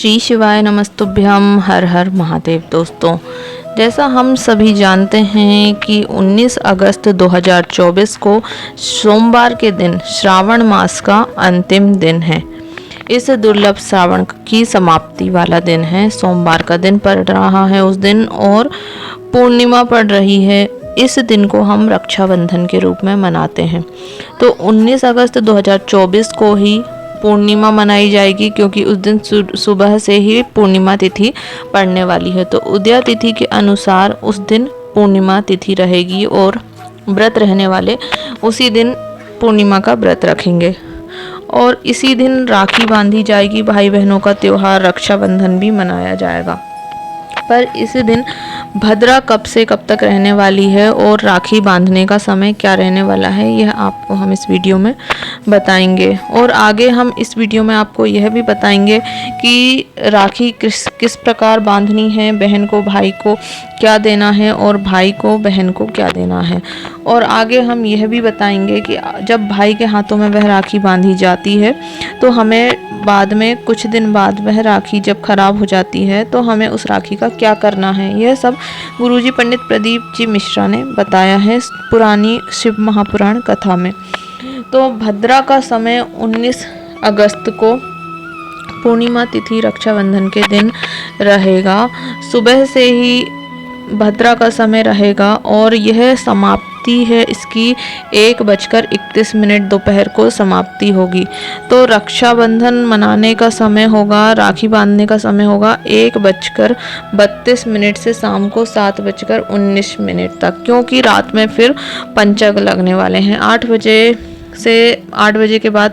श्री शिवाय नमस्तुभ्यम। हर हर महादेव। दोस्तों, जैसा हम सभी जानते हैं कि 19 अगस्त 2024 को सोमवार के दिन श्रावण मास का अंतिम दिन है। इस दुर्लभ श्रावण की समाप्ति वाला दिन है। सोमवार का दिन पड़ रहा है उस दिन, और पूर्णिमा पड़ रही है। इस दिन को हम रक्षाबंधन के रूप में मनाते हैं। तो 19 अगस्त 2024 को ही पूर्णिमा मनाई जाएगी, क्योंकि उस दिन सुबह से ही पूर्णिमा तिथि पड़ने वाली है। तो उदय तिथि के अनुसार उस दिन पूर्णिमा तिथि रहेगी, और व्रत रहने वाले उसी दिन पूर्णिमा का व्रत रखेंगे। और इसी दिन राखी बांधी जाएगी। भाई बहनों का त्योहार रक्षाबंधन भी मनाया जाएगा। पर इस दिन भद्रा कब से कब तक रहने वाली है और राखी बांधने का समय क्या रहने वाला है, यह आपको हम इस वीडियो में बताएंगे। और आगे हम इस वीडियो में आपको यह भी बताएंगे कि राखी किस प्रकार बांधनी है, बहन को भाई को क्या देना है और भाई को बहन को क्या देना है। और आगे हम यह भी बताएंगे कि जब भाई के हाथों में वह राखी बांधी जाती है तो हमें बाद में कुछ दिन बाद वह राखी जब खराब हो जाती है तो हमें उस राखी का क्या करना है। यह सब गुरुजी पंडित प्रदीप जी मिश्रा ने बताया है पुरानी शिव महापुराण कथा में। तो भद्रा का समय 19 अगस्त को पूर्णिमा तिथि रक्षाबंधन के दिन रहेगा। सुबह से ही भद्रा का समय रहेगा और यह समाप्ति है इसकी 1:31 दोपहर को समाप्ति होगी। तो रक्षाबंधन मनाने का समय होगा, राखी बांधने का समय होगा 1:32 से शाम को 7:19 तक, क्योंकि रात में फिर पंचक लगने वाले हैं। 8 बजे के बाद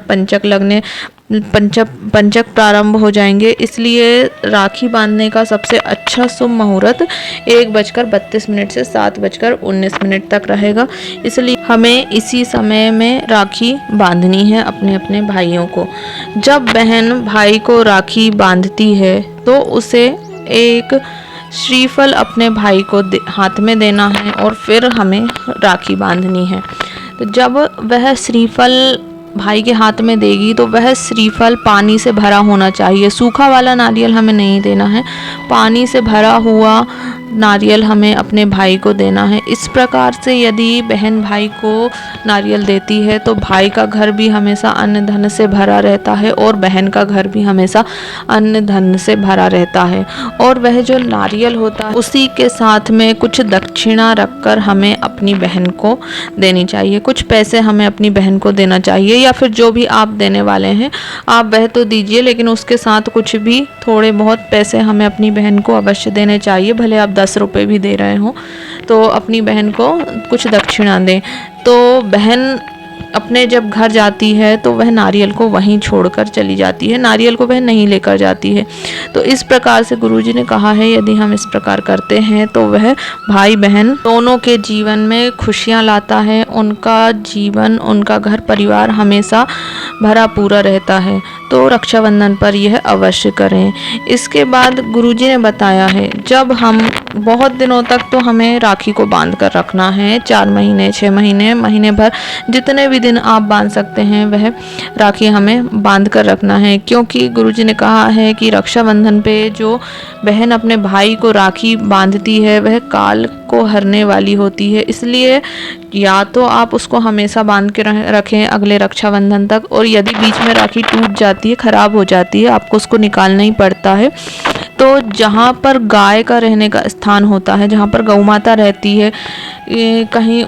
पंचक प्रारंभ हो जाएंगे। इसलिए राखी बांधने का सबसे अच्छा शुभ मुहूर्त 1:32 से 7:19 तक रहेगा। इसलिए हमें इसी समय में राखी बांधनी है अपने अपने भाइयों को। जब बहन भाई को राखी बांधती है तो उसे एक श्रीफल अपने भाई को हाथ में देना है और फिर हमें राखी बांधनी है। तो जब वह श्रीफल भाई के हाथ में देगी तो वह श्रीफल पानी से भरा होना चाहिए। सूखा वाला नारियल हमें नहीं देना है, पानी से भरा हुआ नारियल हमें अपने भाई को देना है। इस प्रकार से यदि बहन भाई को नारियल देती है तो भाई का घर भी हमेशा अन्न धन से भरा रहता है और बहन का घर भी हमेशा अन्न धन से भरा रहता है। और वह जो नारियल होता है उसी के साथ में कुछ दक्षिणा रखकर हमें अपनी बहन को देनी चाहिए। कुछ पैसे हमें अपनी बहन को देना चाहिए, या फिर जो भी आप देने वाले हैं आप वह तो दीजिए, लेकिन उसके साथ कुछ भी थोड़े बहुत पैसे हमें अपनी बहन को अवश्य देने चाहिए। भले आप 10 रुपये भी दे रहे हो तो अपनी बहन को कुछ दक्षिणा दें। तो बहन अपने जब घर जाती है तो वह नारियल को वहीं छोड़कर चली जाती है, नारियल को वह नहीं लेकर जाती है। तो इस प्रकार से गुरुजी ने कहा है यदि हम इस प्रकार करते हैं तो वह भाई बहन दोनों के जीवन में खुशियां लाता है। उनका जीवन, उनका घर परिवार हमेशा भरा पूरा रहता है। तो रक्षाबंधन पर यह अवश्य करें। इसके बाद गुरुजी ने बताया है जब हम बहुत दिनों तक तो हमें राखी को बांध कर रखना है, 4 महीने 6 महीने महीने भर जितने भी दिन आप बांध सकते हैं वह राखी हमें बांध कर रखना है। क्योंकि गुरुजी ने कहा है कि रक्षाबंधन पे जो बहन अपने भाई को राखी बांधती है वह काल को हरने वाली होती है। इसलिए या तो आप उसको हमेशा बांध के रखें अगले रक्षाबंधन तक, और यदि बीच में राखी टूट जाती है, खराब हो जाती है, आपको उसको निकालना ही पड़ता है। तो जहाँ पर गाय का रहने का स्थान होता है, जहाँ पर गौ माता रहती है, कहीं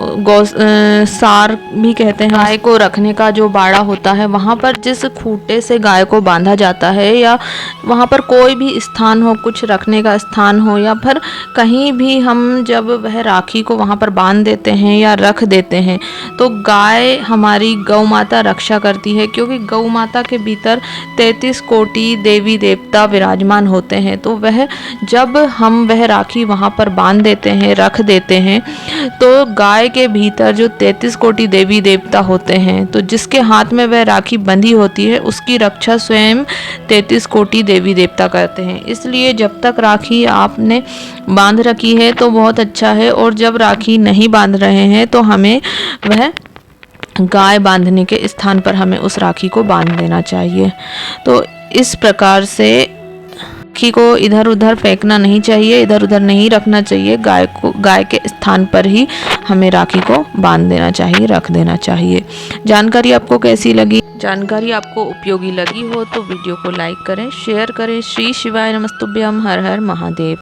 सार भी कहते हैं, गाय को रखने का जो बाड़ा होता है, वहाँ पर जिस खूंटे से गाय को बांधा जाता है, या वहाँ पर कोई भी स्थान हो, कुछ रखने का स्थान हो, या फिर कहीं भी हम जब वह राखी को वहाँ पर बांध देते हैं या रख देते हैं तो गाय हमारी गौ माता रक्षा करती है। क्योंकि गौ माता के भीतर 33 कोटि देवी देवता विराजमान होते हैं। तो वह जब हम वह राखी वहाँ पर बांध देते हैं, रख देते हैं, तो गाय के भीतर जो 33 कोटि देवी देवता होते हैं, तो जिसके हाथ में वह राखी बंधी होती है उसकी रक्षा स्वयं 33 कोटि देवी देवता करते हैं। इसलिए जब तक राखी आपने बांध रखी है तो बहुत अच्छा है, और जब राखी नहीं बांध रहे हैं तो हमें वह गाय बांधने के स्थान पर हमें उस राखी को बांध देना चाहिए। तो इस प्रकार से राखी को इधर उधर फेंकना नहीं चाहिए, इधर उधर नहीं रखना चाहिए। गाय के स्थान पर ही हमें राखी को बांध देना चाहिए, रख देना चाहिए। जानकारी आपको कैसी लगी? जानकारी आपको उपयोगी लगी हो तो वीडियो को लाइक करें, शेयर करें। श्री शिवाय नमस्तुभ्यम। हर हर महादेव।